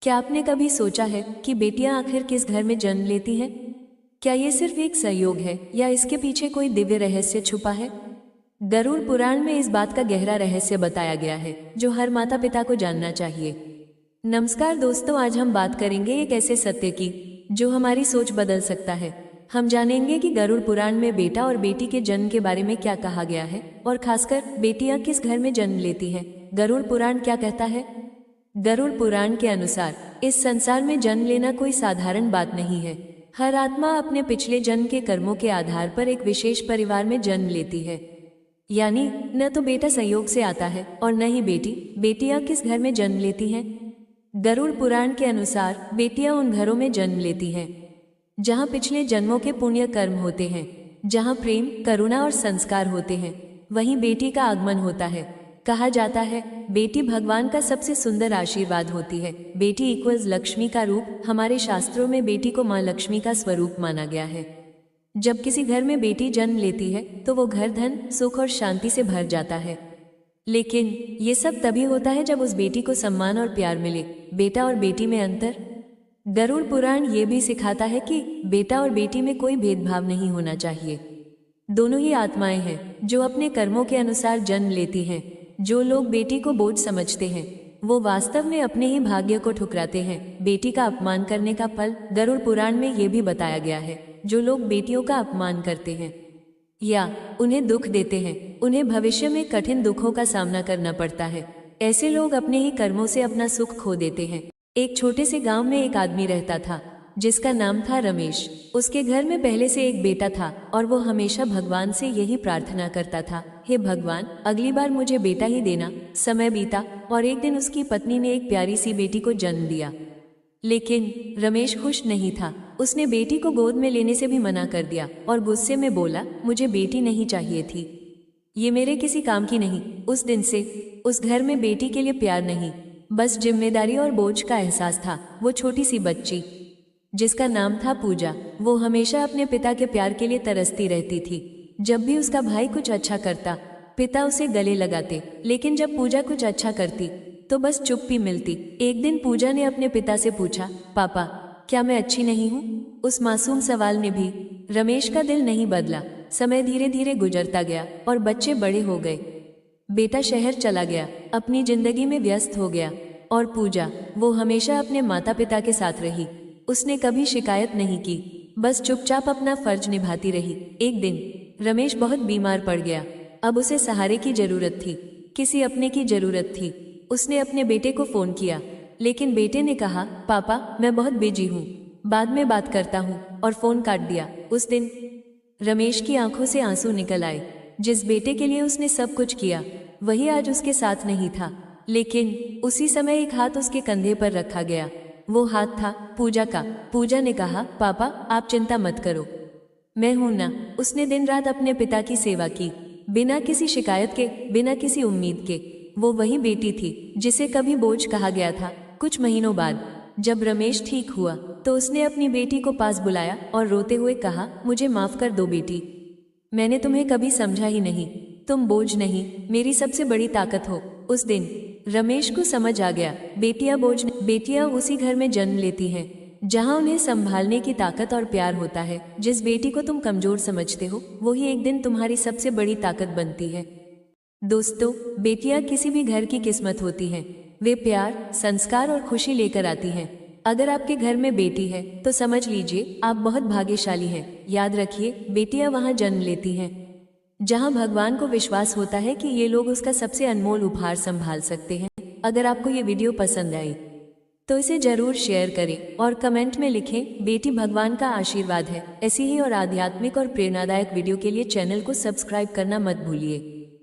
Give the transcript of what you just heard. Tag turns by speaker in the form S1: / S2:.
S1: क्या आपने कभी सोचा है कि बेटियां आखिर किस घर में जन्म लेती हैं? क्या ये सिर्फ एक संयोग है या इसके पीछे कोई दिव्य रहस्य छुपा है? गरुड़ पुराण में इस बात का गहरा रहस्य बताया गया है जो हर माता पिता को जानना चाहिए। नमस्कार दोस्तों, आज हम बात करेंगे एक ऐसे सत्य की जो हमारी सोच बदल सकता है। हम जानेंगे कि गरुड़ पुराण में बेटा और बेटी के जन्म के बारे में क्या कहा गया है और खासकर बेटियां किस घर में जन्म लेती हैं। गरुड़ पुराण क्या कहता है? गरुड़ पुराण के अनुसार इस संसार में जन्म लेना कोई साधारण बात नहीं है। हर आत्मा अपने पिछले जन्म के कर्मों के आधार पर एक विशेष परिवार में जन्म लेती है। यानी न तो बेटा संयोग से आता है और न ही बेटी। बेटियां किस घर में जन्म लेती हैं? गरुड़ पुराण के अनुसार बेटियां उन घरों में जन्म लेती हैं जहां पिछले जन्मों के पुण्य कर्म होते हैं, जहां प्रेम, करुणा और संस्कार होते हैं, वहीं बेटी का आगमन होता है। कहा जाता है बेटी भगवान का सबसे सुंदर आशीर्वाद होती है। बेटी इक्वल्स लक्ष्मी का रूप। हमारे शास्त्रों में बेटी को माँ लक्ष्मी का स्वरूप माना गया है। जब किसी घर में बेटी जन्म लेती है तो वो घर धन, सुख और शांति से भर जाता है। लेकिन ये सब तभी होता है जब उस बेटी को सम्मान और प्यार मिले। बेटा और बेटी में अंतर? गरुड़ पुराण ये भी सिखाता है कि बेटा और बेटी में कोई भेदभाव नहीं होना चाहिए। दोनों ही आत्माएं हैं जो अपने कर्मों के अनुसार जन्म लेती हैं। जो लोग बेटी को बोझ समझते हैं वो वास्तव में अपने ही भाग्य को ठुकराते हैं। बेटी का अपमान करने का फल गरुड़ पुराण में ये भी बताया गया है। जो लोग बेटियों का अपमान करते हैं या उन्हें दुख देते हैं, उन्हें भविष्य में कठिन दुखों का सामना करना पड़ता है। ऐसे लोग अपने ही कर्मों से अपना सुख खो देते हैं। एक छोटे से गांव में एक आदमी रहता था जिसका नाम था रमेश। उसके घर में पहले से एक बेटा था और वो हमेशा भगवान से यही प्रार्थना करता था, हे भगवान, अगली बार मुझे बेटा ही देना। समय बीता और एक दिन उसकी पत्नी ने एक प्यारी सी बेटी को जन्म दिया। लेकिन रमेश खुश नहीं था। उसने बेटी को गोद में लेने से भी मना कर दिया और गुस्से में बोला, मुझे बेटी नहीं चाहिए थी, ये मेरे किसी काम की नहीं। उस दिन से उस घर में बेटी के लिए प्यार नहीं, बस जिम्मेदारी और बोझ का एहसास था। वो छोटी सी बच्ची जिसका नाम था पूजा, वो हमेशा अपने पिता के प्यार के लिए तरसती रहती थी। जब भी उसका भाई कुछ अच्छा करता, पिता उसे गले लगाते, लेकिन जब पूजा कुछ अच्छा करती तो बस चुप्पी मिलती। एक दिन पूजा ने अपने पिता से पूछा, पापा, क्या मैं अच्छी नहीं हूँ? उस मासूम सवाल ने भी रमेश का दिल नहीं बदला। समय धीरे धीरे गुजरता गया और बच्चे बड़े हो गए। बेटा शहर चला गया, अपनी जिंदगी में व्यस्त हो गया और पूजा, वो हमेशा अपने माता पिता के साथ रही। उसने कभी शिकायत नहीं की, बस चुपचाप अपना फर्ज निभाती रही। एक दिन रमेश बहुत बीमार पड़ गया। अब उसे सहारे की जरूरत थी, किसी अपने की जरूरत थी। उसने अपने बेटे को फोन किया, लेकिन बेटे ने कहा, पापा, मैं बहुत बिजी हूँ, बाद में बात करता हूँ, और फोन काट दिया। उस दिन रमेश की आंखों से आंसू निकल आए। जिस बेटे के लिए उसने सब कुछ किया वही आज उसके साथ नहीं था। लेकिन उसी समय एक हाथ उसके कंधे पर रखा गया। वो हाथ था पूजा का। पूजा ने कहा, पापा, आप चिंता मत करो, मैं हूं ना। उसने दिन रात अपने पिता की सेवा की, बिना किसी शिकायत के, बिना किसी उम्मीद के। वो वही बेटी थी जिसे कभी बोझ कहा गया था। कुछ महीनों बाद जब रमेश ठीक हुआ तो उसने अपनी बेटी को पास बुलाया और रोते हुए कहा, मुझे माफ कर दो बेटी, मैंने तुम्हें कभी समझा ही नहीं। तुम बोझ नहीं, मेरी सबसे बड़ी ताकत हो। उस दिन रमेश को समझ आ गया, बेटियां उसी घर में जन्म लेती हैं जहां उन्हें संभालने की ताकत और प्यार होता है। जिस बेटी को तुम कमजोर समझते हो वही एक दिन तुम्हारी सबसे बड़ी ताकत बनती है। दोस्तों, बेटियां किसी भी घर की किस्मत होती हैं। वे प्यार, संस्कार और खुशी लेकर आती हैं। अगर आपके घर में बेटी है तो समझ लीजिए आप बहुत भाग्यशाली हैं। याद रखिए, बेटियां वहां जन्म लेती हैं जहां भगवान को विश्वास होता है कि ये लोग उसका सबसे अनमोल उपहार संभाल सकते हैं। अगर आपको ये वीडियो पसंद आई तो इसे जरूर शेयर करें और कमेंट में लिखें, बेटी भगवान का आशीर्वाद है। ऐसी ही और आध्यात्मिक और प्रेरणादायक वीडियो के लिए चैनल को सब्सक्राइब करना मत भूलिए।